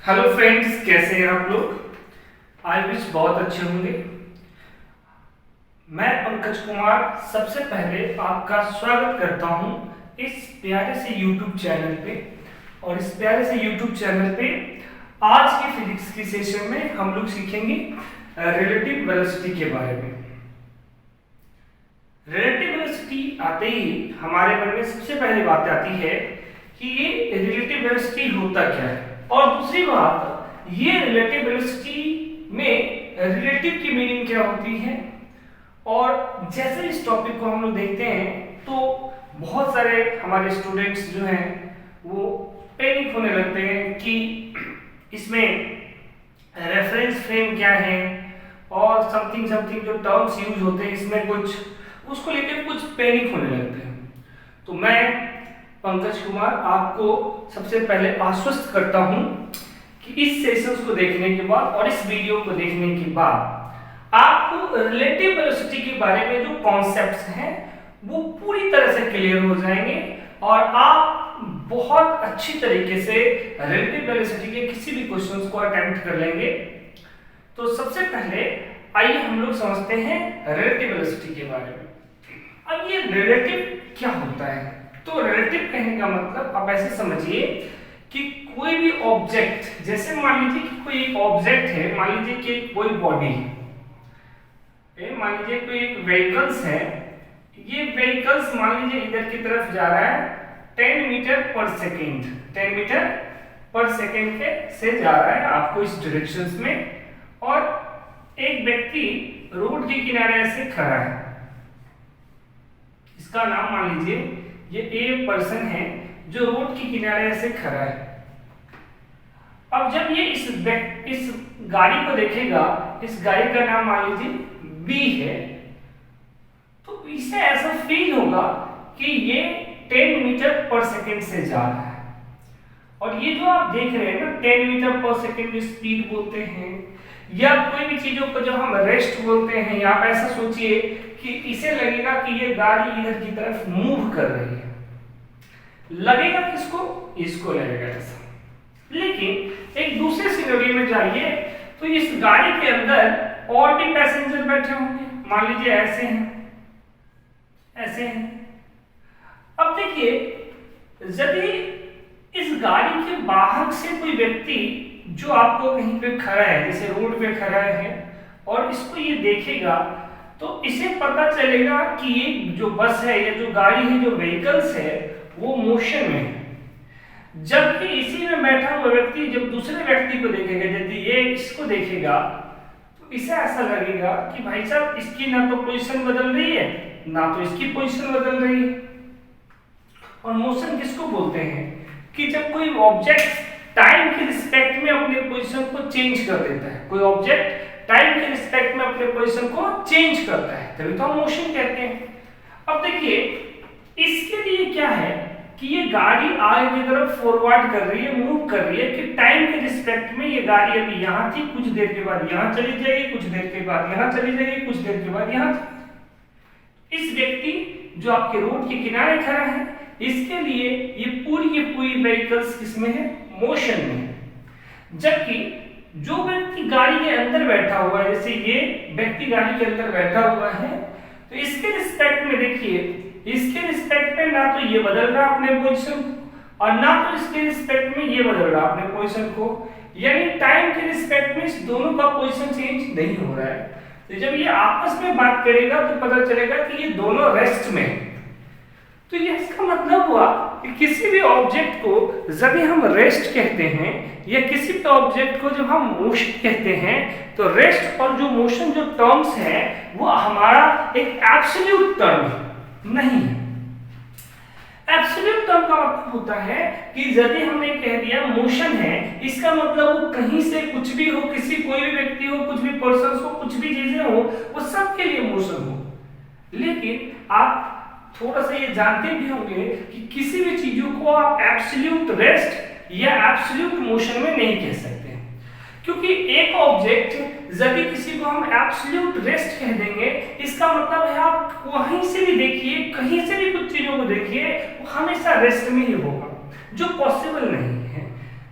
Hello friends, कैसे हैं आप लोग। आई विश बहुत अच्छे होंगे। मैं पंकज कुमार सबसे पहले आपका स्वागत करता हूं इस प्यारे से YouTube चैनल पे। और इस प्यारे से YouTube चैनल पे आज की फिजिक्स की सेशन में हम लोग सीखेंगे रिलेटिव वेलोसिटी के बारे में। रिलेटिव वेलोसिटी आते ही हमारे मन में सबसे पहली बात आती है कि ये रिलेटिव वेलोसिटी होता क्या है, और दूसरी बात ये रिलेटिव वेलोसिटी में रिलेटिव की मीनिंग क्या होती है। और जैसे इस टॉपिक को हम लोग देखते हैं तो बहुत सारे हमारे स्टूडेंट्स जो हैं वो पैनिक होने लगते हैं कि इसमें रेफरेंस फ्रेम क्या है और समथिंग समथिंग जो टर्म्स यूज होते हैं इसमें कुछ उसको लेकर कुछ पैनिक होने लगते हैं। तो मैं पंकज कुमार आपको सबसे पहले आश्वस्त करता हूं कि इस सेशंस को देखने के बाद और इस वीडियो को देखने के बाद आपको रिलेटिव वेलोसिटी के बारे में जो कॉन्सेप्ट्स हैं वो पूरी तरह से क्लियर हो जाएंगे और आप बहुत अच्छी तरीके से रिलेटिव वेलोसिटी के किसी भी क्वेश्चंस को अटेम्प्ट कर लेंगे। तो सबसे पहले आइए हम लोग समझते हैं रिलेटिव वेलोसिटी के बारे में। अब ये रिलेटिव क्या होता है? तो रिलेटिव कहने का मतलब आप ऐसे समझिए कि कोई भी ऑब्जेक्ट, जैसे मान लीजिए कि कोई एक ऑब्जेक्ट है, मान लीजिए कि कोई बॉडी है, मान लीजिए कोई एक व्हीकल्स है, ये व्हीकल्स मान लीजिए इधर की तरफ जा रहा है 10 metre per second, 10 metre per second के से जा रहा है आपको इस डायरेक्शंस में, और एक व्यक्ति रोड के किनारे ऐसे खड़ा है, इसका नाम मान लीजिए ये ए पर्सन है जो रोड के किनारे ऐसे खड़ा है। अब जब ये इस गाड़ी को देखेगा, इस गाड़ी का नाम मान लीजिए बी है, तो इसे ऐसा फील होगा कि ये 10 मीटर पर सेकेंड से जा रहा है। और ये जो आप देख रहे हैं ना 10 मीटर पर सेकेंड स्पीड बोलते हैं, या कोई भी चीजों को जब हम रेस्ट बोलते हैं, या आप ऐसा सोचिए कि इसे लगेगा कि ये गाड़ी इधर की तरफ मूव कर रही है, लगेगा किसको? इसको लगेगा ऐसा। लेकिन एक दूसरे सिनेरियो में जाइए तो इस गाड़ी के अंदर और भी पैसेंजर बैठे होंगे, मान लीजिए ऐसे हैं, ऐसे हैं। अब देखिए यदि इस गाड़ी के बाहर से कोई व्यक्ति जो आपको कहीं पे खड़ा है, जैसे रोड पे खड़ा है, और इसको ये देखेगा तो इसे पता चलेगा कि ये जो बस है या जो गाड़ी है, जो व्हीकल्स है, वो मोशन में है। जबकि इसी में बैठा हुआ व्यक्ति जब दूसरे व्यक्ति को देखेगा, यदि ये इसको देखेगा तो इसे ऐसा लगेगा कि भाई साहब इसकी ना तो पोजीशन बदल रही है, ना तो इसकी पोजीशन बदल रही है। और मोशन किसको बोलते हैं? कि जब कोई ऑब्जेक्ट टाइम के रिस्पेक्ट में अपने पोजीशन को चेंज कर देता है, कोई ऑब्जेक्ट टाइम के रिस्पेक्ट में अपने पोजीशन को चेंज करता है, तभी तो हम मोशन कहते हैं। अब देखिए इसके लिए क्या है कि ये गाड़ी आगे की तरफ फॉरवर्ड कर रही है, मूव कर रही है, कि टाइम के रिस्पेक्ट में ये गाड़ी अभी यहाँ थी, कुछ देर के बाद यहाँ चली जाएगी, कुछ देर के बाद यहाँ चली जाएगी, कुछ देर के बाद यहाँ। इस व्यक्ति जो आपके रोड के किनारे खड़ा है, इसके लिए ये पूरी व्हीकल्स किसमें है? मोशन में है। जबकि जो व्यक्ति गाड़ी के अंदर बैठा हुआ है, जैसे ये व्यक्ति गाड़ी के अंदर बैठा हुआ है, तो इसके रिस्पेक्ट में देखिए, इसके रिस्पेक्ट में ना तो ये बदल रहा अपने पोजीशन और ना तो इसके रिस्पेक्ट में ये बदल रहा अपने पोजीशन को, यानी टाइम के रिस्पेक्ट में इस दोनों का पोजीशन चेंज नहीं हो रहा है। तो जब ये आपस में बात करेगा तो पता चलेगा कि ये दोनों रेस्ट में है। तो ये इसका मतलब हुआ कि किसी भी ऑब्जेक्ट को जब हम रेस्ट कहते हैं, या किसी भी ऑब्जेक्ट को जब हम मोशन कहते हैं, तो रेस्ट और जो मोशन जो टर्म्स है वो हमारा एक एब्सोल्यूट टर्म नहीं है। एब्सोल्यूट टर्म का मतलब होता है कि यदि हमने कह दिया मोशन है, इसका मतलब वो कहीं से कुछ भी हो, किसी कोई भी व्यक्ति हो, कुछ भी पर्सन हो, कुछ भी चीजें हो, वो सबके लिए मोशन हो। लेकिन आप थोड़ा सा ये जानते भी होंगे कि किसी भी चीजों को आप एब्सोल्यूट रेस्ट या एब्सोल्यूट मोशन में नहीं कह सकते, क्योंकि एक ऑब्जेक्ट यदि किसी को हम एब्सोल्यूट रेस्ट कह देंगे, इसका मतलब है आप कहीं से भी देखिए, कहीं से भी कुछ चीजों को देखिए, वो हमेशा रेस्ट में ही होगा, जो पॉसिबल नहीं है।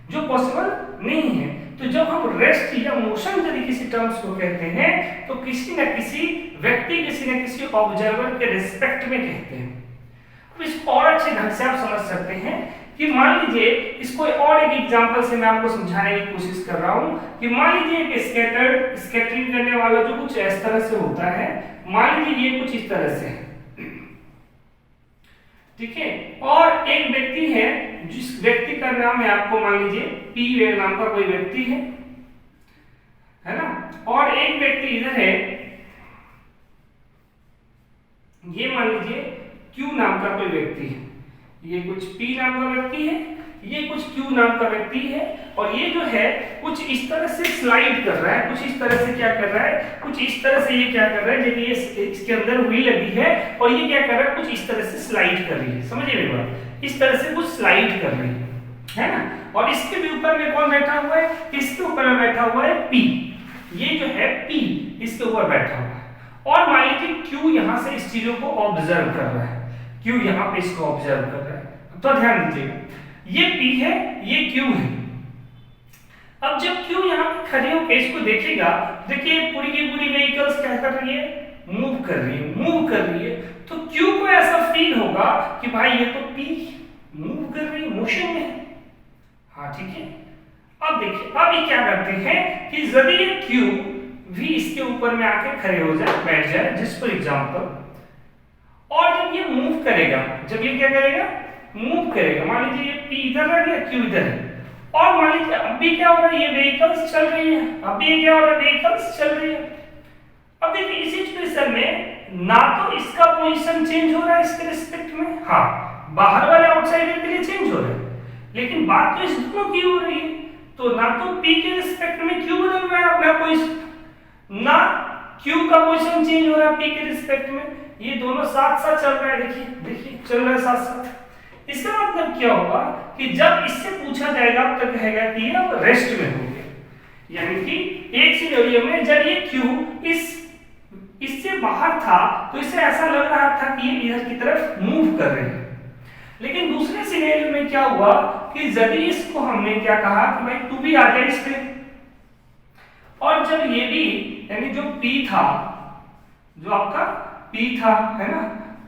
जो पॉसिबल नहीं है। तो जब हम रेस्ट या मोशन यदि किसी टर्म्स को कहते हैं तो किसी न किसी व्यक्ति, किसी न किसी ऑब्जर्वर के रिस्पेक्ट में कहते हैं। अब इसको और अच्छे ढंग से आप समझ सकते हैं कि मान लीजिए, इसको और एक एग्जांपल से मैं आपको समझाने की कोशिश कर रहा हूं कि मान लीजिए एक स्कैटरिंग करने वाला जो कुछ इस तरह से होता है, मान लीजिए ये कुछ इस तरह से है, ठीक है, और एक व्यक्ति है, जिस व्यक्ति का नाम है आपको मान लीजिए पी नाम का कोई व्यक्ति है ना, और एक व्यक्ति इधर है, ये मान लीजिए क्यू नाम का कोई व्यक्ति है, ये कुछ पी नाम का व्यक्ति है, ये कुछ क्यू नाम का व्यक्ति है, और ये जो है कुछ इस तरह से स्लाइड कर रहा है, कुछ इस तरह से क्या कर रहा है, कुछ इस तरह से ये क्या कर रहा है, जब ये इसके अंदर हुई लगी है और ये क्या कर रहा है, कुछ इस तरह से स्लाइड कर रही है, समझिए मेरी बात, इस तरह से कुछ स्लाइड कर रही है ना, और इसके भी ऊपर में कौन बैठा हुआ है, इसके ऊपर में बैठा हुआ है पी, ये जो है पी इसके ऊपर बैठा हुआ है, और मान लीजिए क्यू यहाँ से इस चीजों को ऑब्जर्व कर रहा है, क्यू यहाँ पे इसको ऑब्जर्व कर रहा है, तो ध्यान दीजिएगा, ये P है, ये Q है। अब जब Q यहाँ पे खड़े होकर इसको देखेगा, देखिए पूरी की पूरी व्हीकल्स क्या कर रही है, मूव कर रही है, मूव कर रही है, तो Q को ऐसा फील होगा कि भाई ये तो P मूव कर रही है, मोशन में है, हाँ ठीक है। अब देखिए, अब ये क्या करते हैं कि यदि ये Q भी इसके ऊपर में आके खड़े हो जाए, बैठ जाए, जिस फॉर एग्जाम्पल, और जब ये मूव करेगा, जब ये क्या करेगा, मूव करेगा, मान लीजिए ये P इधर रह गया, Q इधर है, और मान लीजिए अब भी क्या हो रहा है, ये व्हीकल्स चल रही है, अब भी क्या हो रहा है, व्हीकल्स चल रही है। अब देखिए इस सिचुएशन में ना तो इसका पोजीशन चेंज हो रहा है इसके रिस्पेक्ट में, हाँ बाहर वाले आउटसाइडर के लिए चेंज हो रहा है, लेकिन बात तो इस दोनों की हो रही है, तो ना तो P के रिस्पेक्ट में Q बदल रहा है अपना पोजीशन, ना Q का पोजीशन चेंज हो रहा है P के रिस्पेक्ट में, ये दोनों साथ साथ चल रहा है, देखिए देखिए चल रहा है साथ साथ। इसका मतलब क्या होगा कि जब इससे पूछा जाएगा तो कहेगा कि ये अब रेस्ट में हो गया, यानी कि एक सिनेरियो में जब ये Q इससे बाहर था तो इसे ऐसा लग रहा था कि ये इधर की तरफ मूव कर रहे हैं, लेकिन दूसरे सिनेरियो में क्या हुआ कि यदि इसको हमने क्या कहा कि भाई तू भी आ जाए इस पे, और जब ये भी यानी जो P था, जो आपका P था है ना,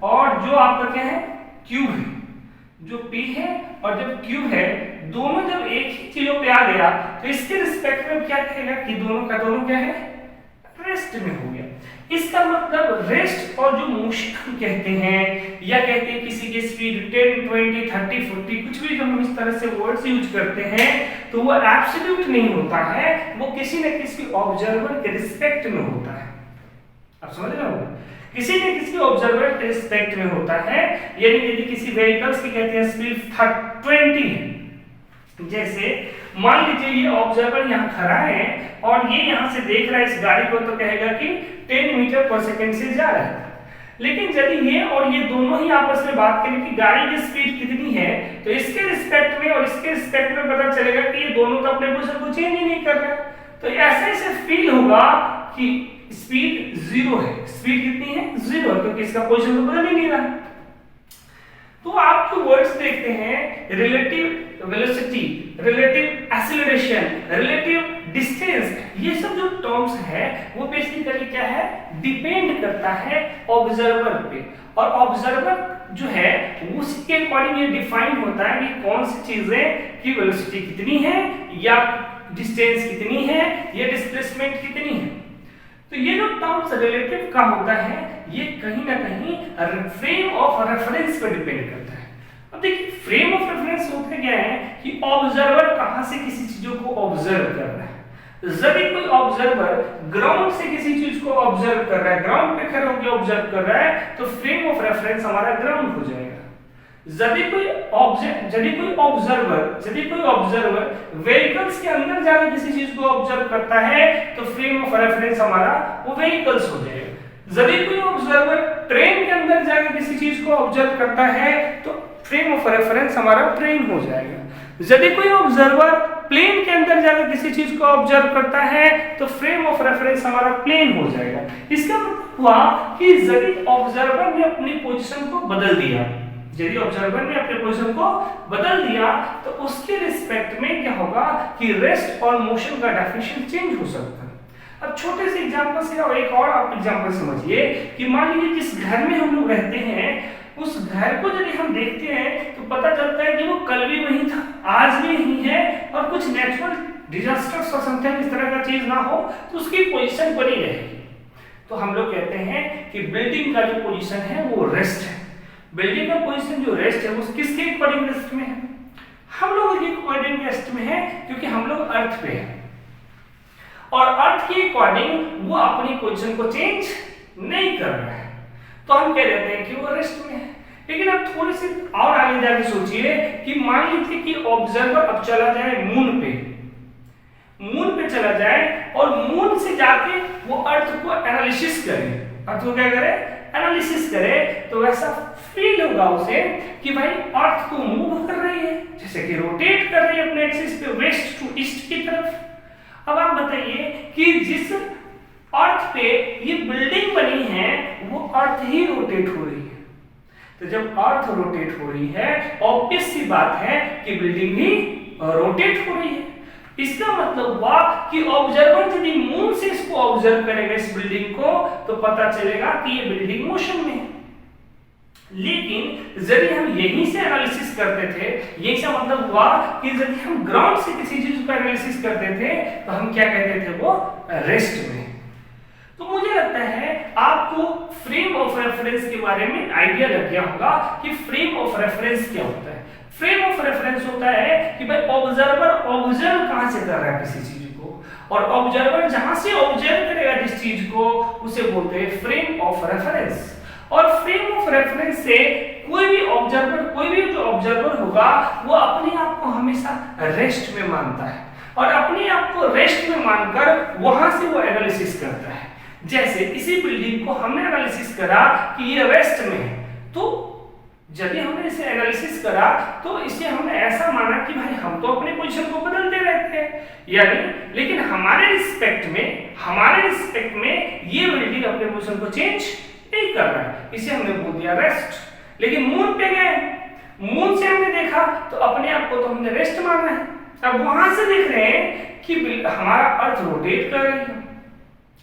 और जो आपका क्या है Q है, जो P है और जब Q है, दोनों जब एक ही चीजों पे आ गया तो इसके रिस्पेक्ट में क्या कहेगा कि दोनों का दोनों क्या है, रेस्ट में हो गया। इसका मतलब रेस्ट और जो मोशन हम कहते हैं या कहते हैं किसी की स्पीड 10, 20, 30, 40 कुछ भी जब हम इस तरह से वर्ड्स यूज करते हैं तो वो एब्सोल्यूट नहीं होता है, वो किसी न किसी ऑब्जर्वर के रिस्पेक्ट में होता है। आप समझ रहे हो, किसी न किसी ऑब्जर्वर के रिस्पेक्ट में होता है, यानी यदि किसी व्हीकल्स की कहते हैं स्पीड 20 है, जैसे मान लीजिए ये ऑब्जर्वर यहाँ खड़ा है और ये यहाँ से देख रहा है इस गाड़ी को, तो कहेगा कि 10 मीटर पर सेकंड से जा रहा है, लेकिन यदि ये और ये दोनों ही आपस में बात करें कि गाड़ी की स्पीड कितनी है, तो इसके रिस्पेक्ट में और इसके रिस्पेक्ट में पता चलेगा कि ये दोनों तो अपने पोजीशन को चेंज ही नहीं कर रहे, तो ऐसे ऐसे फील होगा कि स्पीड 0 है, स्पीड कितनी है 0 है, क्योंकि इसका पोजीशन तो बदल ही नहीं रहा। तो आप जो वर्ड्स देखते हैं relative velocity, relative acceleration, relative distance, ये सब जो टर्म्स है वो बेसिकली क्या है, डिपेंड करता है ऑब्जर्वर पे, और ऑब्जर्वर जो है उसके अकॉर्डिंग ये डिफाइन होता है कि कौन सी चीजें की वेलोसिटी कितनी है या डिस्टेंस कितनी है या डिस्प्लेसमेंट कितनी है। तो ये जो टर्म्स रिलेटिव का होता है ये कहीं ना कहीं फ्रेम ऑफ रेफरेंस पर डिपेंड करता है। अब देखिए फ्रेम ऑफ रेफरेंस होता क्या है कि ऑब्जर्वर कहां से किसी चीजों को ऑब्जर्व कर रहा है। यदि कोई ऑब्जर्वर ग्राउंड से किसी चीज को ऑब्जर्व कर रहा है, ग्राउंड पे खड़े होकर ऑब्जर्व कर रहा है, तो फ्रेम ऑफ रेफरेंस हमारा ग्राउंड हो जाएगा। यदि कोई ऑब्जर्वर व्हीकल्स के अंदर जाकर किसी चीज को ऑब्जर्व करता है तो फ्रेम ऑफ रेफरेंस हमारा वो व्हीकल्स हो जाएगा। यदि कोई ऑब्जर्वर ट्रेन के अंदर जाकर किसी चीज को ऑब्जर्व करता है तो फ्रेम ऑफ रेफरेंस हमारा ट्रेन हो जाएगा। यदि कोई ऑब्जर्वर प्लेन के अंदर जाकर किसी चीज को ऑब्जर्व करता है तो फ्रेम ऑफ रेफरेंस हमारा प्लेन हो जाएगा। इसका मतलब हुआ कि यदि ऑब्जर्वर ने अपनी पोजीशन को बदल दिया, यदि ऑब्जर्वर ने अपने पोजीशन को बदल दिया तो उसके रिस्पेक्ट में क्या होगा कि रेस्ट और मोशन का डेफिनेशन चेंज हो सकता है। अब छोटे से एग्जांपल से और एक और आप एग्जांपल समझिए कि मान लीजिए जिस घर में हम लोग रहते हैं उस घर को यदि हम देखते हैं तो पता चलता है कि वो कल भी वही था, आज भी यही है, और कुछ नेचुरल डिजास्टर्स और समथिंग इस तरह का चीज ना हो तो उसकी पोजीशन बनी रहेगी। तो हम लोग कहते हैं कि बिल्डिंग का जो पोजीशन है वो रेस्ट है। बिल्डिंग का पोजीशन जो रेस्ट है वो किसके अकॉर्डिंग रेस्ट में है? हम लोग के अकॉर्डिंग रेस्ट में है, क्योंकि हम लोग अर्थ पे हैं और अर्थ के अकॉर्डिंग वो अपनी पोजीशन को चेंज नहीं कर रहा है, तो हम कह देते हैं कि वो रेस्ट में है। लेकिन अब थोड़ी सी और आगे जाके सोचिए कि मान लीजिए कि ऑब्जर्वर अब चला जाए मून पे चला जाए और मून से जाके वो अर्थ को एनालिसिस करे, अर्थ को क्या करे? एनालिसिस करे, तो वैसा फील होगा उसे कि भाई अर्थ तो मूव कर रही है, जैसे कि रोटेट कर रही है अपने एक्सिस पे वेस्ट टू ईस्ट की तरफ। अब आप बताइए कि जिस अर्थ पे ये बिल्डिंग बनी है वो अर्थ ही रोटेट हो रही है, तो जब अर्थ रोटेट हो रही है ऑब्वियस सी बात है कि बिल्डिंग भी रोटेट हो रही है। इसका मतलब हुआ कि ऑब्जर्वर यदि मून से इसको ऑब्जर्व करेगा इस बिल्डिंग को तो पता चलेगा कि ये बिल्डिंग मोशन में है। लेकिन यदि हम यहीं से एनालिसिस करते थे, यही सा मतलब हुआ कि यदि हम ग्राउंड से किसी चीज का एनालिसिस करते थे तो हम क्या कहते थे? वो रेस्ट में। तो मुझे लगता है आपको फ्रेम ऑफ रेफरेंस के बारे में आइडिया लग गया होगा कि फ्रेम ऑफ रेफरेंस क्या होता है। फ्रेम ऑफ रेफरेंस होता है कि भाई ऑब्जर्वर ऑब्जर्व कहां से कर रहा है किसी चीज को, और ऑब्जर्वर जहां से ऑब्जर्व करेगा जिस चीज को उसे बोलते हैं फ्रेम ऑफ रेफरेंस। और फ्रेम ऑफ रेफरेंस से कोई भी जो ऑब्जर्वर होगा वो अपने आप को हमेशा रेस्ट में मानता है और अपने आप को रेस्ट में मानकर वहां से वो एनालिसिस करता है। जैसे इसी बिल्डिंग को हमने एनालिसिस करा कि ये रेस्ट में है, तो जब हमने इसे एनालिसिस करा तो इसे हमने ऐसा माना कि भाई हम तो अपने पोजीशन को बदलते रहते हैं, यानी लेकिन हमारे रिस्पेक्ट में ये बिल्डिंग अपने पोजीशन को चेंज नहीं कर रहा है, इसे हमने बोल दिया रेस्ट। लेकिन मून पे गए, मून से हमने देखा तो अपने आप को तो हमने रेस्ट माना है। अब वहां से देख रहे हैं कि हमारा अर्थ रोटेट कर रही है,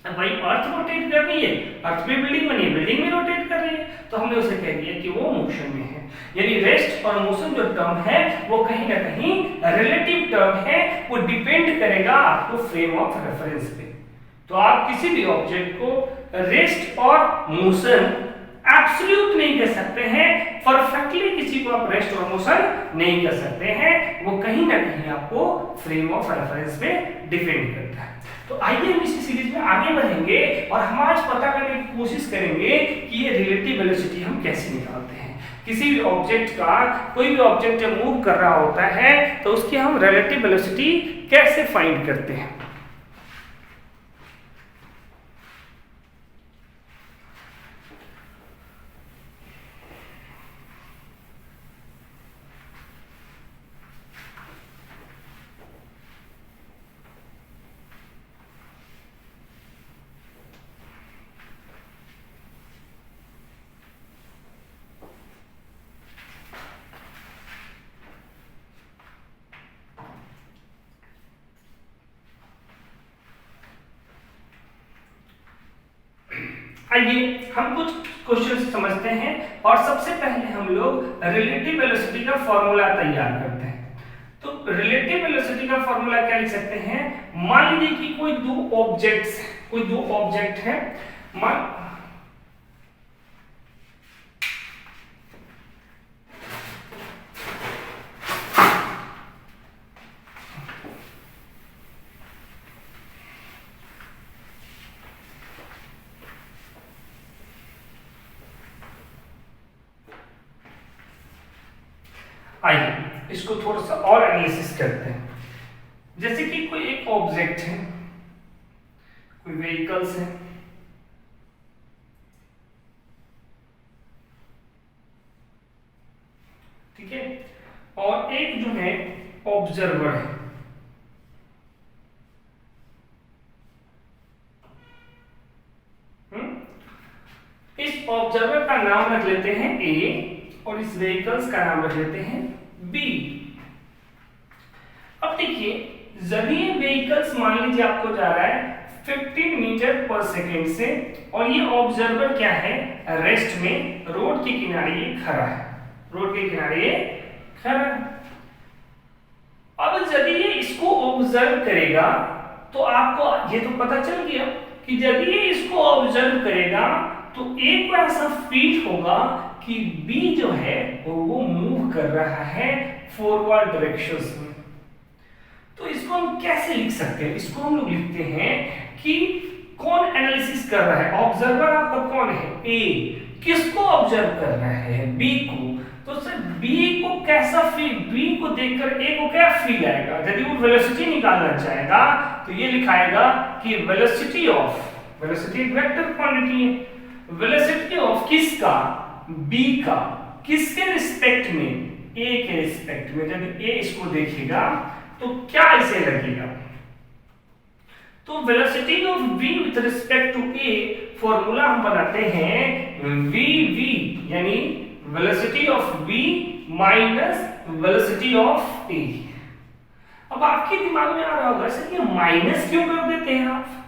भाई अर्थ रोटेट कर रही है, अर्थ में बिल्डिंग बनी है, बिल्डिंग में रोटेट कर रही है, तो हमने उसे कह दिया कि वो मोशन में है। यानी रेस्ट और मोशन जो टर्म है वो कहीं ना कहीं रिलेटिव टर्म है, वो डिपेंड करेगा आपको फ्रेम ऑफ रेफरेंस पे। तो आप किसी भी ऑब्जेक्ट को रेस्ट और मोशन एब्सोल्यूट नहीं कह सकते हैं, परफेक्टली किसी को आप रेस्ट और मोशन नहीं कर सकते हैं, वो कहीं ना कहीं आपको फ्रेम ऑफ रेफरेंस पे डिपेंड करता है। तो आइए हम इसी सीरीज में आगे बढ़ेंगे और हम आज पता करने की कोशिश करेंगे कि ये रिलेटिव वेलोसिटी हम कैसे निकालते हैं। किसी भी ऑब्जेक्ट का, कोई भी ऑब्जेक्ट जब मूव कर रहा होता है तो उसकी हम रिलेटिव वेलोसिटी कैसे फाइंड करते हैं। आइए हम कुछ क्वेश्चन समझते हैं और सबसे पहले हम लोग रिलेटिव वेलोसिटी का फॉर्मूला तैयार करते हैं। तो रिलेटिव वेलोसिटी का फॉर्मूला क्या लिख सकते हैं? मान लीजिए कि कोई दो ऑब्जेक्ट है, आइए इसको थोड़ा सा और एनालिसिस करते हैं। जैसे कि कोई एक ऑब्जेक्ट है, कोई व्हीकल्स है, ठीक है, और एक जो है ऑब्जर्वर है। इस ऑब्जर्वर का नाम रख लेते हैं ए और और इस व्हीकल्स का नाम रख लेते हैं बी। अब देखिए, जब ये व्हीकल्स मान लीजिए आपको जा रहा है 15 मीटर पर सेकेंड से, और ये ऑब्जर्वर क्या है, रेस्ट में रोड के किनारे ये खड़ा है, रोड के किनारे ये खड़ा है। अब जब ये इसको ऑब्जर्व करेगा तो आपको ये तो पता चल गया कि जब ये इसको ऑब्जर्व करेगा तो एक ऐसा फील होगा कि बी जो है वो मूव कर रहा है फॉरवर्ड डायरेक्शंस में। तो इसको हम कैसे लिख सकते हैं? इसको हम लोग लिखते हैं कि कौन एनालिसिस कर रहा है, ऑब्जर्वर आपका कौन है, ए। किसको ऑब्जर्व कर रहा है, बी को। तो सर बी को कैसा फील, बी को देखकर ए को क्या फील आएगा? यदि वो वेलोसिटी निकालना चाहेगा तो ये लिखाएगा कि वेलोसिटी ऑफ, वेलोसिटी एक वेक्टर क्वांटिटी है, वेलोसिटी ऑफ किसका, बी का, किसके रिस्पेक्ट में, ए के रिस्पेक्ट में। जब ए इसको देखेगा तो क्या इसे लगेगा? तो velocity of v with respect to a formula हम बनाते हैं vv, यानी velocity of v minus velocity of a। अब आपके दिमाग में आ रहा होगा सर ये माइनस क्यों कर देते हैं आप?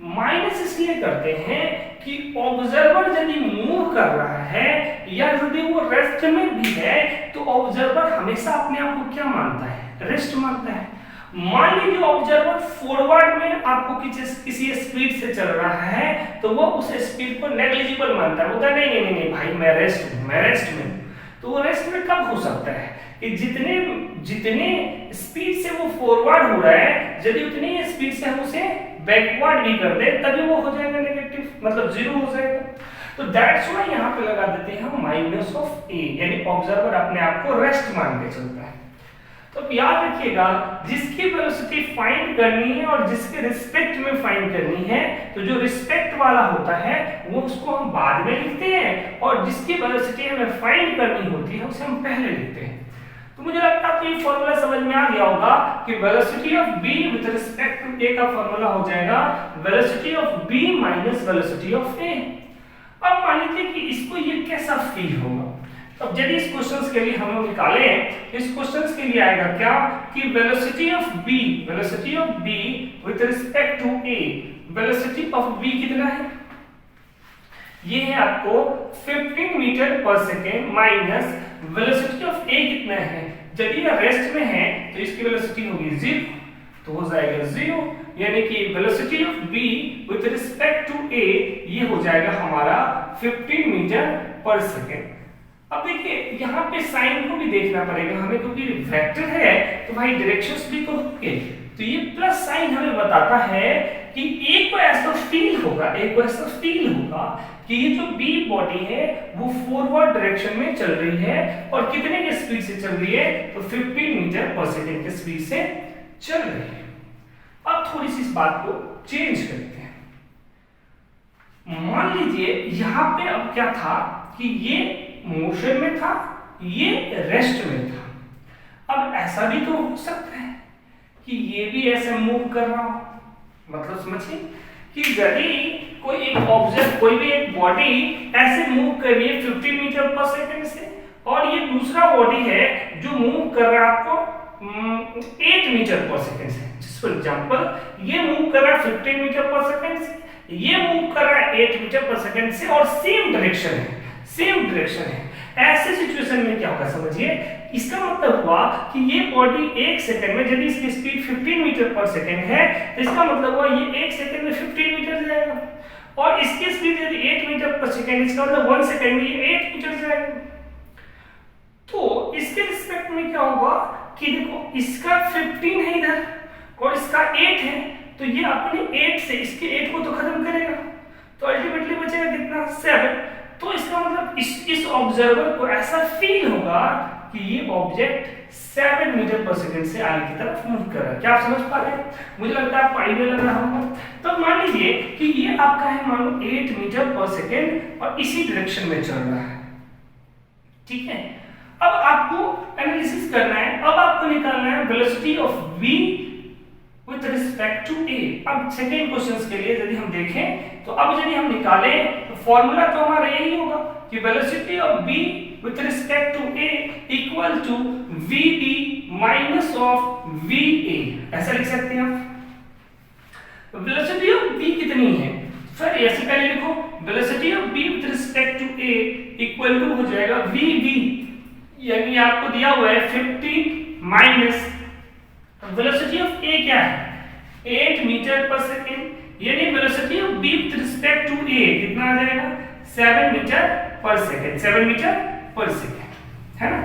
माइनस इसलिए करते हैं कि ऑब्जर्वर यदि मूव कर रहा है या यदि वो रेस्ट में भी है तो ऑब्जर्वर हमेशा अपने आप को क्या मानता है, रेस्ट मानता है। मान लीजिए ऑब्जर्वर फॉरवर्ड में आपको किसी स्पीड से चल रहा है तो वो उस स्पीड को नेग्लिजिबल मानता है, बोलता है नहीं नहीं नहीं भाई मैं रेस्ट हूं, मैं रेस्ट में हूं। तो वो रेस्ट में कब हो सकता है कि जितने स्पीड से वो फॉरवर्ड हो रहा है, यदि उतनी स्पीड से हम उसे बैकवर्ड भी कर दे तभी वो हो जाएगा नेगेटिव, मतलब जीरो हो जाएगा। तो दैट्स व्हाई यहां पे लगा देते हैं हम माइनस ऑफ ए, यानी ऑब्जर्वर अपने आप को रेस्ट मान के चलता है। तो याद रखिएगा जिसकी वेलोसिटी फाइंड करनी है और जिसके रिस्पेक्ट में फाइंड करनी है, तो जो रिस्पेक्ट वाला होता है वो उसको हम बाद में लिखते हैं और जिसकी वेलोसिटी हमें फाइंड करनी होती है उसे हम पहले लिखते हैं। तो मुझे लगता है ये फॉर्मूला समझ में आ गया होगा कि velocity of b with respect to a का फॉर्मूला हो जाएगा velocity of b minus velocity of a। अब मान लीजिए कि इसको ये कैसा फील होगा। अब यदि इस क्वेश्चंस के लिए हम लोग निकालें, इस क्वेश्चंस के लिए आएगा क्या कि velocity of b with respect to a, velocity of b कितना है? ये है आपको 15 metre per second minus velocity of a कितना है? यदि ये रेस्ट में है तो इसकी वेलोसिटी होगी 0, तो हो जाएगा 0, यानी कि velocity of b with respect to a ये हो जाएगा हमारा 15 मीटर पर सेकेंड। अब देखिए यहाँ पे साइन को भी देखना पड़ेगा हमें, क्योंकि वेक्टर है तो भाई डायरेक्शंस भी तो होंगे। तो ये प्लस साइन हमें बताता है कि एक को ऐसा फील होगा, कि ये जो बी बॉडी है वो फॉरवर्ड डायरेक्शन में चल रही है और कितने की स्पीड से चल रही है? तो 15 मीटर पर सेकेंड की स्पीड से चल रही है। अब थोड़ी सी इस बात को चेंज करते हैं। मान लीजिए यहाँ पे अब क्या था कि ये मोशन में था, ये रेस्ट में था। अब ऐसा भी तो हो सकता है कि ये भी ऐसे मूव कर रहा हो, मतलब समझिए कि यदि कोई भी एक बॉडी ऐसे मूव कर रही है 15 मीटर पर सेकंड से, और ये दूसरा बॉडी है जो मूव कर रहा है आपको 8 मीटर पर सेकंड से। जिस फॉर एग्जांपल ये मूव कर रहा है 15 मीटर पर सेकंड से, ये मूव कर रहा है 8 मीटर पर सेकंड से और सेम डायरेक्शन है। ऐसे सिचुएशन में क्या होगा समझिए, इसका मतलब हुआ कि ये बॉडी 1 सेकंड में, यदि इसकी स्पीड 15 मीटर पर सेकंड है तो इसका मतलब हुआ ये 1 सेकंड में 15 मीटर जाएगा, और इसकी स्पीड यदि 8 मीटर पर सेकंड, इसका मतलब 1 सेकंड में ये 8 मीटर जाएगा। तो इसके रिस्पेक्ट में क्या होगा कि देखो इसका 15 है इधर और इसका 8 है, तो ये अपने 8 से इसके 8 को तो खत्म करेगा, तो अल्टीमेटली बचेगा कितना? 7। तो इसका मतलब इस ऑब्जर्वर को ऐसा फील होगा कि ये ऑब्जेक्ट 7 मीटर पर सेकंड से आगे की तरफ मूव कर रहा है। क्या आप समझ पा रहे हैं? मुझे लगता है आपको आइडिया लग रहा होगा। तो मान लीजिए कि ये आपका है मान लो 8 मीटर पर सेकंड और इसी डायरेक्शन में चल रहा है, ठीक है। अब आपको एनालिसिस करना है, अब आपको निकालना है velocity of v with respect to a। अब सेकेंड क्वेश्चंस के लिए यदि हम देखें तो अब यदि हम निकालें तो फॉर्मूला तो हमारा यही होगा कि velocity of b with respect to A equal to VB minus of VA, ऐसा लिख सकते हैं आप। वेलोसिटी ऑफ B कितनी है, फिर ऐसे पहले लिखो velocity of B with respect to A equal to हो जाएगा VB, यानी आपको दिया हुआ है 50 माइनस वेलोसिटी ऑफ A क्या है 8 मीटर पर सेकेंड, यानी velocity of B with respect to A कितना आ जाएगा 7 metre per second, 7 metre per second, है ना।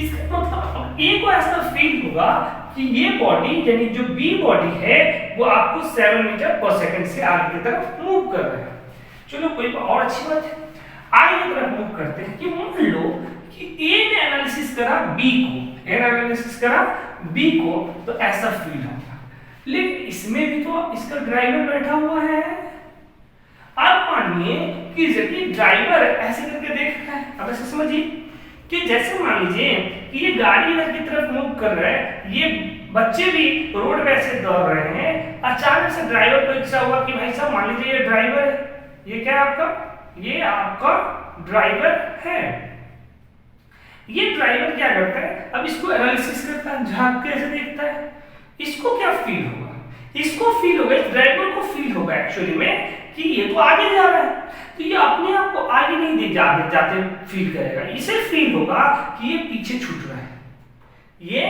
इसका मतलब A को ऐसा फील होगा कि ये बॉडी यानी जो B बॉडी है वो आपको 7 मीटर पर सेकेंड से आगे की तरफ मूव कर रहा है। चलो कोई और अच्छी बात है, आगे की तरफ मूव करते हैं कि मान लो कि A ने एनालिसिस करा B को, A ने एनालिसिस करा B को, तो ऐसा फील होगा, लेकिन इसमें भी तो इसका ड्राइवर बैठा हुआ है। अब मानिए कि यदि ड्राइवर ऐसे करके देख रहा है, अब ऐसे समझिए कि जैसे मान लीजिए कि ये गाड़ी इधर की तरफ मूव कर रहा है, ये बच्चे भी रोड पे ऐसे दौड़ रहे हैं, अचानक से ड्राइवर को इच्छा हुआ कि भाई साहब मान लीजिए ये ड्राइवर है, ये क्या है आपका, ये आपका ड्राइवर है। ये ड्राइवर क्या करता है, अब इसको एनालिसिस करता है, झांक के ऐसे देखता है, इसको क्या फील होगा, इसको फील होगा, इस ड्राइवर को फील होगा एक्चुअली में कि ये तो आगे जा रहा है, तो ये अपने आप को आगे नहीं दे जाते जाते फील करेगा, इसे फील होगा कि ये पीछे छूट रहा है, ये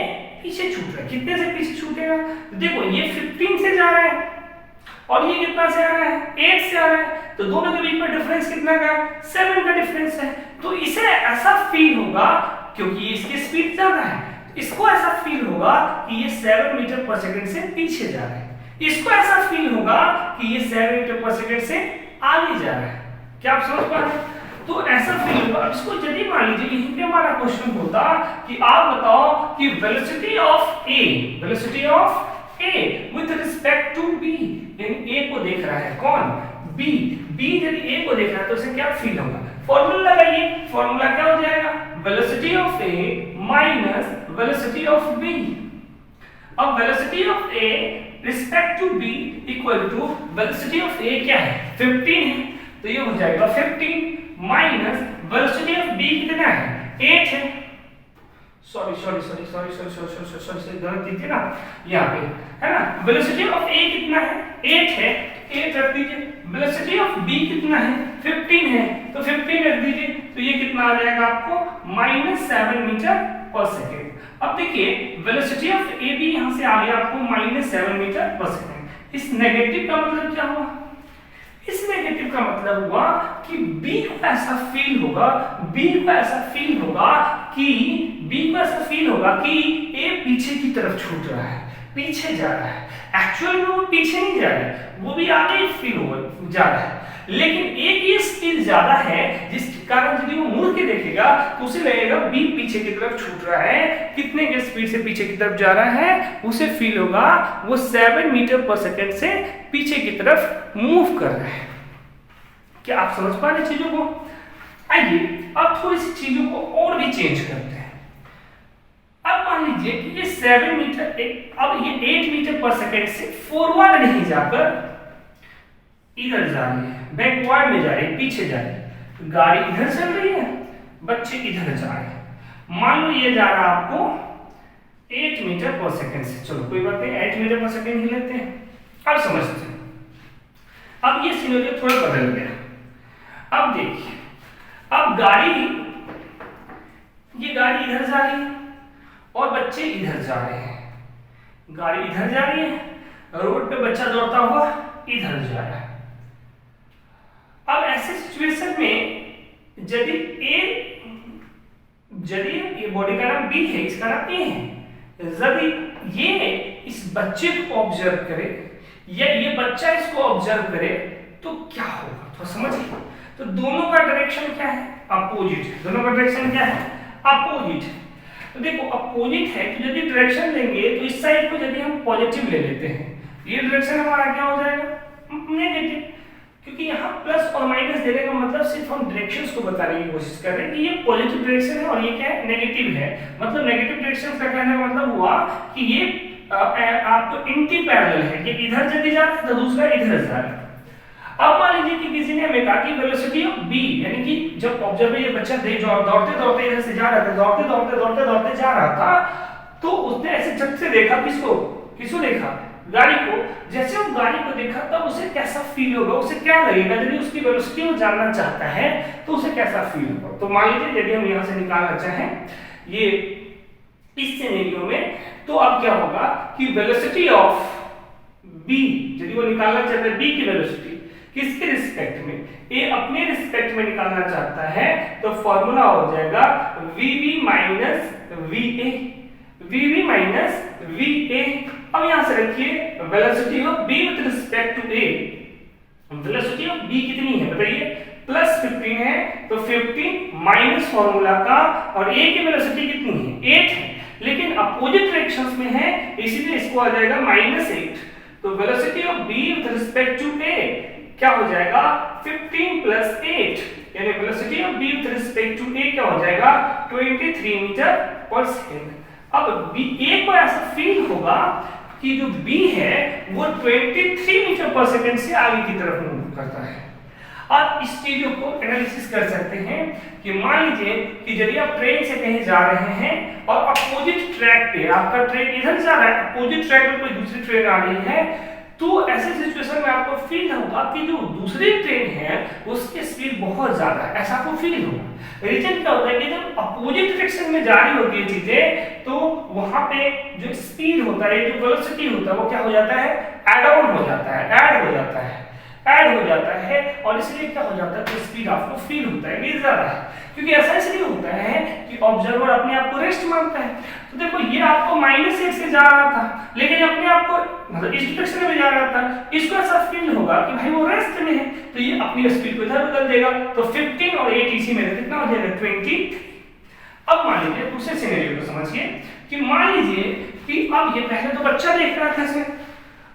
पीछे छूट रहा है। कितने से पीछे छूटेगा, देखो ये 15 से जा रहा है और ये कितना से आ रहा है 8 से आ रहा है, तो दोनों के बीच में डिफरेंस कितना का 7 का डिफरेंस है, तो इसे ऐसा फील होगा क्योंकि इसकी स्पीड ज्यादा है, इसको ऐसा फील होगा कि ये 7 मीटर पर सेकंड से पीछे जा रहा है, इसको ऐसा फील होगा कि ये 7 मीटर पर सेकंड से आगे जा रहा है। क्या आप समझ पा रहे हैं, तो ऐसा फील होगा। इसको यदि मान लीजिए यहीं पे हमारा क्वेश्चन होता कि आप बताओ कि velocity of A, velocity of A with respect to B, यानी A को देख रहा है कौन, B, B यदि A को देख रहा है तो उसे क्या फील होगा, फॉर्मूला लगाइए, फॉर्मूला क्या हो जाएगा, velocity of A minus velocity of B। अब velocity of A respect to B equal to velocity of A क्या है 15 है, तो ये हो जाएगा 15 माइनस वेलोसिटी ऑफ B कितना है 8 है, सॉरी गलत दीजिए ना यहाँ पे, है ना। वेलोसिटी ऑफ A कितना है 8 है, 8 रख दीजिए, वेलोसिटी ऑफ B कितना है 15 है, तो 15 रख दीजिए, तो ये कितना आ जाएगा आपको -7 मीटर पर सेकेंड। अब देखिए वेलोसिटी ऑफ A भी यहाँ से आ गया आपको -7 मीटर पर सेकेंड। इस नेगेटिव का मतलब क्या हुआ, इस नेगेटिव का मतलब हुआ कि B को ऐसा फील होगा, B को ऐसा फील होगा कि B को ऐसा फील होगा कि A पीछे की तरफ छूट रहा है, पीछे जा रहा है। एक्चुअली में वो पीछे नहीं जा रहा है, वो भी आगे ही फील हो जा रहा है, लेकिन A की स्पीड ज्यादा है, जिस कारण यदि वो मुड़ के देखेगा तो उसे लगेगा B पीछे की तरफ छूट रहा है। कितने के स्पीड से पीछे की तरफ जा रहा है, उसे फील होगा वो 7 मीटर पर सेकेंड से पीछे की तरफ मूव कर रहा है। क्या आप समझ पा रहे चीजों को। आइए अब थोड़ी सी चीजों को और भी चेंज करते हैं। अब मान लीजिए कि ये 7 मीटर, अब ये 8 मीटर पर सेकेंड से फॉरवर्ड नहीं जाकर इधर जा रही है, बैकवर्ड में जा रही है, पीछे जा रही है। गाड़ी इधर चल रही है, बच्चे इधर जा रहे हैं। मान लो ये जा रहा है आपको 8 मीटर पर सेकेंड से, चलो कोई बात नहीं 8 मीटर पर सेकेंड ही लेते हैं। अब समझते हैं, अब ये सिनेरियो थोड़ा बदल गया। अब देखिए, अब ये गाड़ी इधर जा रही है और बच्चे इधर जा रहे हैं। गाड़ी इधर जा रही है, रोड पे बच्चा दौड़ता हुआ इधर जा रहा है। अब ऐसे सिचुएशन में यदि ये बॉडी का नाम B है, इसका नाम A है, यदि ये इस बच्चे को ऑब्जर्व करे या ये बच्चा इसको ऑब्जर्व करे तो क्या होगा, तो समझिए। तो दोनों का डायरेक्शन क्या है, अपोजिट है। दोनों का डायरेक्शन क्या है, अपोजिट है। तो देखो अपोजिट है तो यदि डायरेक्शन लेंगे तो इस साइड को यदि हम पॉजिटिव ले लेते हैं, ये डायरेक्शन हमारा क्या हो जाएगा, नेगेटिव, क्योंकि यहाँ प्लस और माइनस देने का मतलब सिर्फ हम डायरेक्शंस को बताने की कोशिश कर रहे हैं कि ये पॉजिटिव डायरेक्शन है और ये क्या है, नेगेटिव है। मतलब नेगेटिव डायरेक्शन का कहने का मतलब हुआ कि ये आपको एंटी पैरेलल है, ये इधर यदि जा रहा है तो दूसरा इधर जा रहा है। अब मान लीजिए कि किसी ने हमें कहा कि वेलोसिटी ऑफ बी, यानी कि जब ऑब्जर्वर ये बच्चा दौड़ते दौड़ते इधर से जा रहा था, दौड़ते जा रहा था, तो उसने ऐसे झट से देखा किसको देखा, गाड़ी को। जैसे वो गाड़ी को देखा तब उसे कैसा फील होगा, उसे क्या लगेगा, यदि उसकी वेलोसिटी वो जानना चाहता है तो उसे कैसा फील होगा। तो मान लीजिए यदि हम यहाँ से निकालना चाहें ये इस सिनेरियो में, तो अब क्या होगा कि वेलोसिटी ऑफ बी, यदि वो निकालना चाहता है बी की वेलोसिटी किसके रिस्पेक्ट में, ए अपने रिस्पेक्ट में निकालना चाहता है, तो फॉर्मूला हो जाएगा vb minus va, vb minus va। अब यहां से रखिए velocity of b with respect to a, velocity of b कितनी है बताइए, प्लस 15 है, तो 15 माइनस फॉर्मूला का, और a की वेलोसिटी कितनी है 8 है, लेकिन अपोजिट डायरेक्शंस में है, इसीलिए इसको आ जाएगा -8। तो velocity of b with respect to a क्या हो जाएगा 15 प्लस 8, यानी velocity of b with respect to a क्या हो जाएगा 23 मीटर पर सेकंड। अब b a को ऐसा फील होगा कि जो b है वो 23 मीटर पर सेकंड से आगे की तरफ मूव करता है। आप इस चीजों को एनालिसिस कर सकते हैं कि मान लीजिए कि यदि आप ट्रेन से कहीं जा रहे हैं और अपोजिट ट्रैक पे आपका ट्रेन इधर जा रहा है, अपोजिट ट्रैक पे कोई दूसरी ट्रेन आ रही है, तो ऐसे सिचुएशन में आपको फील होगा कि जो दूसरी ट्रेन है उसकी स्पीड बहुत ज्यादा है, ऐसा आपको फील होगा। रीजन क्या होता है कि जब अपोजिट डायरेक्शन में जा रही होती है चीजें, तो वहां पे जो स्पीड होता है, जो वेलोसिटी होता है, वो क्या हो जाता है ऐड ऑन हो जाता है, ऐड हो जाता है, और इसलिए क्या हो जाता है तो स्पीड आपको फील होता है कि ज्यादा है, क्योंकि ऐसा इसलिए होता है कि ऑब्जर्वर अपने आप को रेस्ट मानता है। तो देखो ये आपको -1 से जा रहा था, लेकिन अपने आप को मतलब इस डायरेक्शन में जा रहा था, इसको ऐसा फील होगा कि भाई वो रेस्ट में है, तो ये अपनी स्पीड को इधर बदल देगा, तो 15 और 8 इसी में कितना हो जाएगा 20। अब मान लीजिए दूसरे सिनेरियो को समझिए कि मान लीजिए कि अब ये पहले तो बच्चा देख रहा था ऐसे,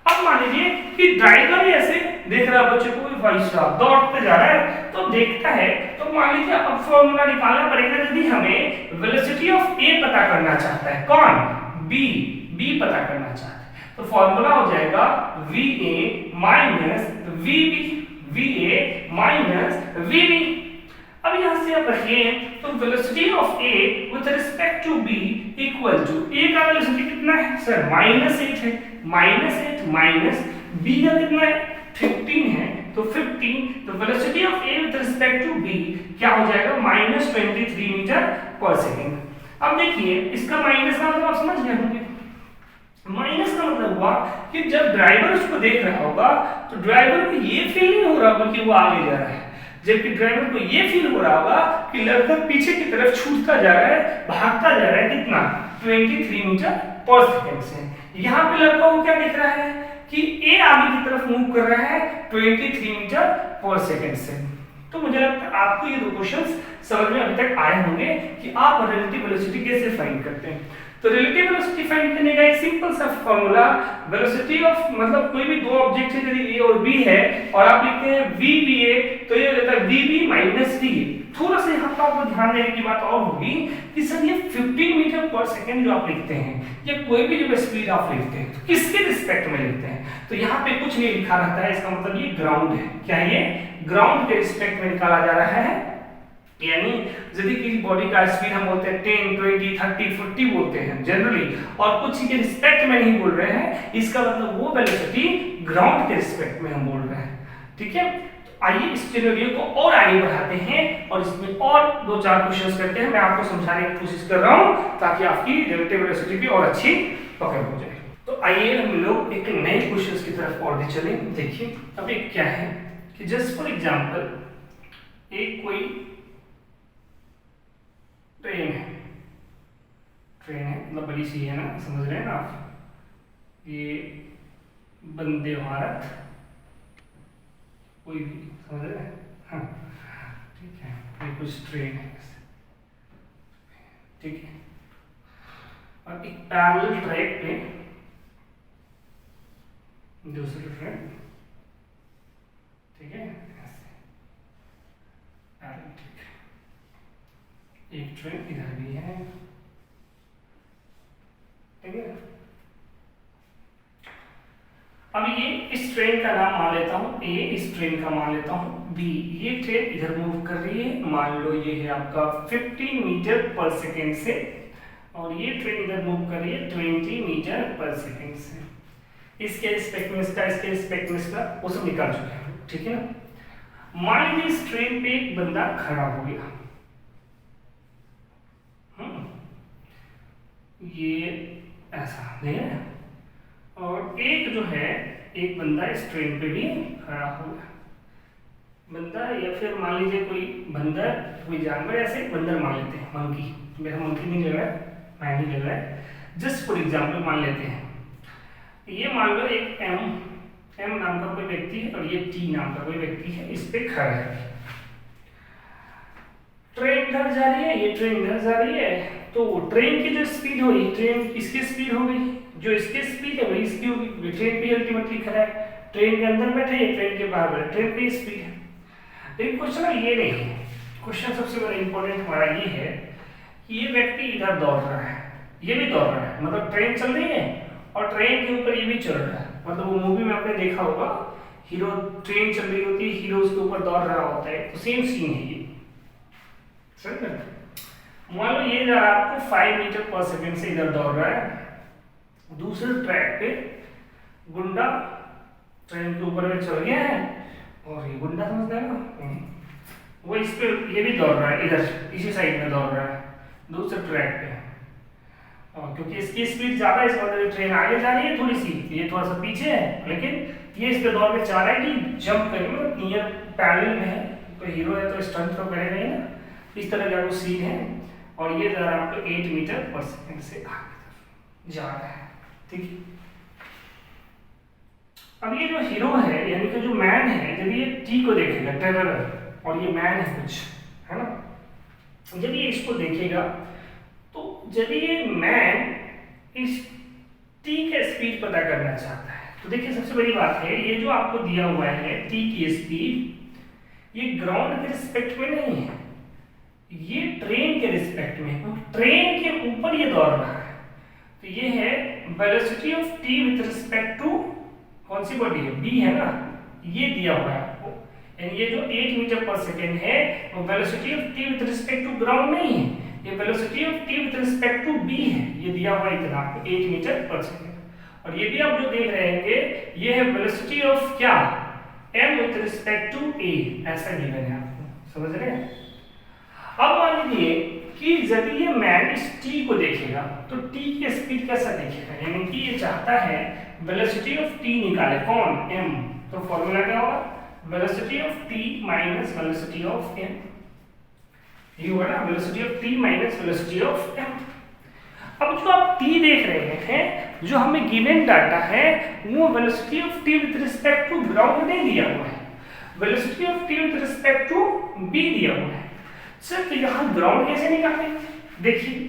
अब मान लीजिए कि ड्राइवर भी ऐसे देख रहा है बच्चे को, भाई साहब दौड़ते जा रहा है, तो देखता है, तो मान लीजिए अब फॉर्मूला निकालना पड़ेगा यदि हमें वेलोसिटी ऑफ ए पता करना चाहता है, कौन बी पता करना चाहता है, तो फॉर्मूला हो जाएगा va माइनस vb। अब यहां से आप रखिए तो velocity of a with respect to b equal to a का वेलोसिटी कितना है सर -8 है, -8 माइनस b का कितना है 15 है, तो 15, तो velocity of a with respect to b क्या हो जाएगा -23 मीटर पर सेकंड। अब देखिए इसका माइनस का मतलब आप समझ गए होंगे, माइनस का मतलब हुआ कि जब ड्राइवर उसको देख रहा होगा तो ड्राइवर को ये फील नहीं हो रहा होगा कि वो आगे जा रहा है, जबकि ड्राइवर को ये फील हो रहा होगा कि लड़का पीछे की तरफ छूटता जा रहा है, भागता जा रहा है, कितना 23 मीटर पर सेकंड से। यहाँ पे लड़का को क्या दिख रहा है कि ए आगे की तरफ मूव कर रहा है 23 मीटर पर सेकंड से। तो मुझे लगता है आपको ये दो क्वेश्चंस समझ में अभी तक आए होंगे कि आप रिलेटिव वेलोसिटी कैसे फाइंड करते हैं। तो रिलेटिव वेलोसिटी फाइंड करने का एक सिंपल सा फॉर्मूला, वेलोसिटी ऑफ मतलब कोई भी दो ऑब्जेक्ट है यदि a और b है और आप लिखते हैं vba, तो ये हो जाता है vb माइनस va। थोड़ा सा यहाँ पर आपको ध्यान देने की बात और होगी कि सर ये 15 मीटर पर सेकंड जो आप लिखते हैं, या कोई भी जो स्पीड आप लिखते हैं तो किसके रिस्पेक्ट में लिखते हैं, तो यहाँ पे कुछ नहीं लिखा रहता है, इसका मतलब ये ग्राउंड है। क्या ये ग्राउंड के रिस्पेक्ट में निकाला जा रहा है, यानी यदि किसी बॉडी का स्पीड हम बोलते हैं 10, 20, 30, 40 बोलते हैं जनरली, और कुछ के रिस्पेक्ट में नहीं बोल रहे हैं, इसका मतलब वो वेलोसिटी ग्राउंड के रिस्पेक्ट में हम बोल रहे हैं। ठीक है, तो आइए इस सिनेरियो को और आगे बढ़ाते हैं और इसमें और 2-4 क्वेश्चंस करते हैं। मैं आपको समझाने की कोशिश कर रहा हूं ताकि आपकी रिलेटिव वेलोसिटी भी और अच्छी पकड़ हो जाए। तो आइए हम लोग एक नए क्वेश्चंस की तरफ और भी चलें। देखिए अब एक क्या है कि जस्ट फॉर एग्जांपल एक कोई ट्रेन है मतलब बड़ी सी है ना, समझ रहे हैं ना आप, ये वंदे भारत कोई भी समझ रहे हैं, हाँ ठीक है, ये कुछ ट्रेन है ठीक है, और एक पैरेलल ट्रैक पे दूसरी ट्रेन, ठीक है पैरेलल ट्रैक, एक ट्रेन इधर भी है, ठीक है। अब ये इस ट्रेन का नाम मान लेता हूँ ए, इस ट्रेन का मान लेता हूँ बी। ये ट्रेन इधर मूव कर रही है, मान लो ये है आपका 15 मीटर पर सेकेंड से, और ये ट्रेन इधर मूव कर रही है 20 मीटर पर सेकेंड से। इसके रिस्पेक्ट में इसका, इसके रिस्पेक्ट में इसका, वो सब निकाल चुके हैं, ठीक है ना। मान लीजिए इस ट्रेन पे एक बंदा खड़ा हो गया, ये ऐसा नहीं है, और एक जो है एक बंदा इस ट्रेन पे भी खड़ा हो गया, बंदा या फिर मान लीजिए कोई बंदर, कोई जानवर, ऐसे बंदर मान लेते हैं, मंकी। मेरा मंकी नहीं लग रहा है, मैं नहीं लग रहा है, जस्ट फॉर एग्जाम्पल मान लेते हैं। ये मान लो एक एम नाम का कोई व्यक्ति है और ये टी नाम का कोई व्यक्ति है, इस पे खड़ा है। ट्रेन इधर जा रही है, ये ट्रेन इधर जा रही है, तो ट्रेन की जो स्पीड हो रही, ट्रेन इसकी स्पीड हो गई, जो इसकी स्पीड है वही इसकी होगी। ट्रेन पे अल्टीमेटली खड़ा है, ट्रेन के अंदर बैठे है, ट्रेन के बाहर बैठे, ट्रेन पे स्पीड है। लेकिन क्वेश्चन ये नहीं है, क्वेश्चन सबसे बड़ा इंपॉर्टेंट हमारा ये है कि ये व्यक्ति इधर दौड़ रहा है, ये भी दौड़ रहा है, मतलब ट्रेन चल रही है और ट्रेन के ऊपर ये भी चल रहा है। मतलब वो मूवी में आपने देखा होगा, हीरो, ट्रेन चल रही होती है, हीरो उसके ऊपर दौड़ रहा होता है, तो सेम सीन है ये, समझ रहे? मान लो ये जा रहा है आपको 5 मीटर पर सेकेंड से इधर दौड़ रहा है, दूसरे ट्रैक पे गुंडा ट्रेन के ऊपर में चल गया है, और ये गुंडा समझ रहे ना, वो इस पे ये भी दौड़ रहा है, इधर इसी साइड में दौड़ रहा है दूसरे ट्रैक पे, और क्योंकि इसकी स्पीड ज्यादा है, इस वजह से ट्रेन आगे जा रही है थोड़ी सी, ये थोड़ा सा पीछे है, लेकिन ये इस पे दौड़ के चाह रहा है कि जंप करें, मतलब नियर पैरेलल में है, तो हीरो है तो स्टंट तो करेगा ही ना, इस तरह का वो सीन है। और ये जा रहा है आपको 8 मीटर पर सेकेंड से आगे जा रहा है, ठीक है। अब ये जो हीरो है, यानी कि जो मैन है, जब ये टी को देखेगा, ट्रेवलर, और ये मैन है कुछ, है ना, जब ये इसको देखेगा, तो जब ये मैन इस टी का स्पीड पता करना चाहता है, तो देखिए सबसे बड़ी बात है, ये जो आपको दिया हुआ है टी की स्पीड, ये ग्राउंड के रिस्पेक्ट में नहीं है, ये ट्रेन के रिस्पेक्ट में, तो ट्रेन के ऊपर ये दौड़ रहा है, तो ये है velocity of T with respect to कौन सी बॉडी है, बी है ना, ये दिया हुआ है आपको, यानी ये जो 8 मीटर पर सेकेंड है वो velocity of T with respect to ground नहीं है, ये velocity of T with respect to B है, ये दिया हुआ इतना आपको 8 मीटर पर सेकेंड। और ये भी आप जो देख रहे होंगे, ये है वेलोसिटी ऑफ क्या, m with respect to a, ऐसा गिवन है आपको, समझ रहे हैं। अब मान लीजिए कि जब ये मैन इस t को देखेगा, तो t की स्पीड कैसा देखेगा, यानी कि ये चाहता है वेलोसिटी ऑफ t निकाले, कौन, m, तो फॉर्मूला क्या होगा, velocity of t minus velocity of m, ये हुआ ना, velocity of t minus velocity of m। अब जो आप t देख रहे हैं, जो हमें गिवन डाटा है, वो velocity of t with respect to ground नहीं दिया हुआ है, velocity of t with respect to b दिया हुआ है। सर तो यहाँ ग्राउंड कैसे निकाले, देखिए,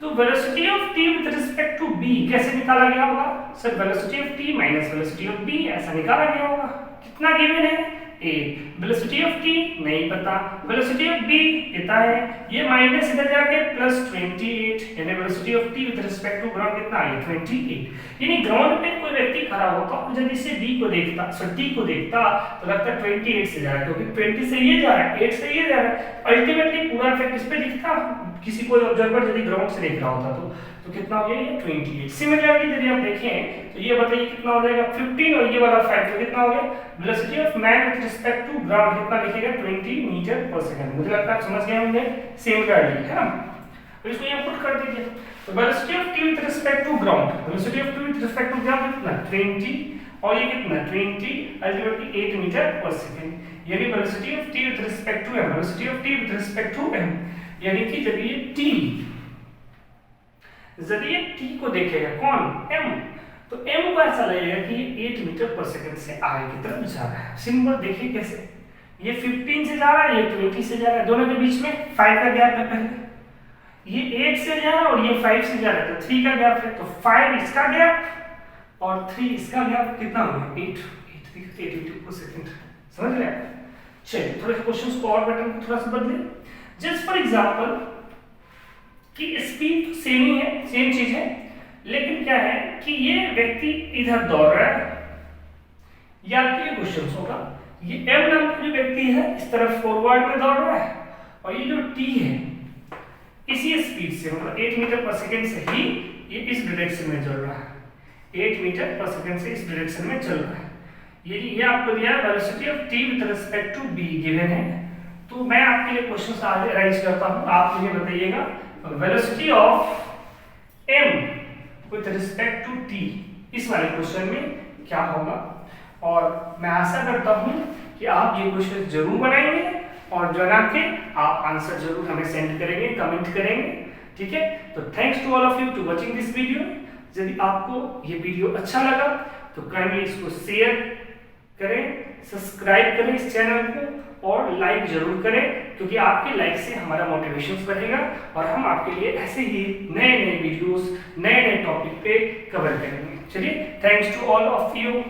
तो velocity of t with respect to b कैसे निकाला गया होगा, sir velocity of t minus velocity of b, ऐसा निकाला गया होगा। कितना गिवन है, a, वेलोसिटी ऑफ t नहीं पता, वेलोसिटी ऑफ b पता है, ये माइनस इधर जाके प्लस 28, यानी velocity of t with respect to ground कितना है, 28। यानी ग्राउंड पे कोई व्यक्ति खड़ा होता और जब इसे b को देखता, सर t को देखता, तो लगता 28 से जा रहा है, क्योंकि 20 से ये जा रहा है, 8 से ये जा रहा है, अल्टीमेटली पूरा इफेक्ट इस पे दिखता, किसी कोई ऑब्जर्वर यदि ग्राउंड से देख रहा होता तो कितना हो गया, ये 28। सिमिलरली यदि आप देखें तो ये बताइए कितना हो जाएगा, 15, और ये वाला 5, तो कितना हो गया, velocity of man with respect to ground कितना लिखेगा, 20 मीटर पर सेकंड। मुझे लगता है आप समझ गए होंगे, सिमिलरली, है ना, तो इसको यहाँ पुट कर दीजिए, तो velocity of t with respect to ground, velocity of t with respect to ground कितना, 20, और ये कितना 20, अल्टीमेटली 8 मीटर पर सेकंड, यानी velocity of t with respect to m, velocity of t with respect to m, यानी कि जब ये t को देखेगा, कौन, m, तो m को ऐसा लगेगा कि ये 8 मीटर पर सेकंड से आगे की तरफ जा रहा है। सिंबल देखिए कैसे, ये 15 से जा रहा है, ये 20 से जा रहा है, दोनों के बीच में 5 का गैप है, पहले ये 8 से जा रहा है और ये 5 से जा रहा है, तो 3 का गैप है, तो 5 इसका गैप और 3 इसका गैप कितना होगा, 8 मीटर पर सेकंड, समझ रहे हैं। चलिए थोड़े क्वेश्चंस को और पैटर्न को थोड़ा सा बदले, जस्ट फॉर एग्जांपल कि स्पीड तो सेम ही है, सेम चीज है, लेकिन क्या है कि ये व्यक्ति इधर दौड़ रहा है, ये आपके लिए क्वेश्चन होगा। ये m नाम का जो व्यक्ति है इस तरफ फॉरवर्ड में दौड़ रहा है और ये जो t है इसी स्पीड से मतलब 8 मीटर पर सेकंड से ही ये इस डायरेक्शन में चल रहा है। 8 मीटर पर सेकंड से इस डायरेक्शन में चल रहा है। ये आपको दिया है velocity of t with respect to b given है। तो मैं आपके लिए क्वेश्चन आगे राइज करता हूं, आप मुझे बताइएगा velocity of m with respect to t इस वाले क्वेश्चन में क्या होगा। और मैं आशा करता हूं कि आप ये क्वेश्चन जरूर बनाएंगे और बना के आप आंसर जरूर हमें सेंड करेंगे, कमेंट करेंगे, ठीक है। तो thanks to all of you to watching this video. यदि आपको ये वीडियो अच्छा लगा तो काइंडली इसको शेयर करें, सब्सक्राइब करें इस चैनल को और लाइक जरूर करें, क्योंकि आपके लाइक से हमारा मोटिवेशन बढ़ेगा और हम आपके लिए ऐसे ही नए नए वीडियोस नए नए टॉपिक पे कवर करेंगे। चलिए, thanks to all of you.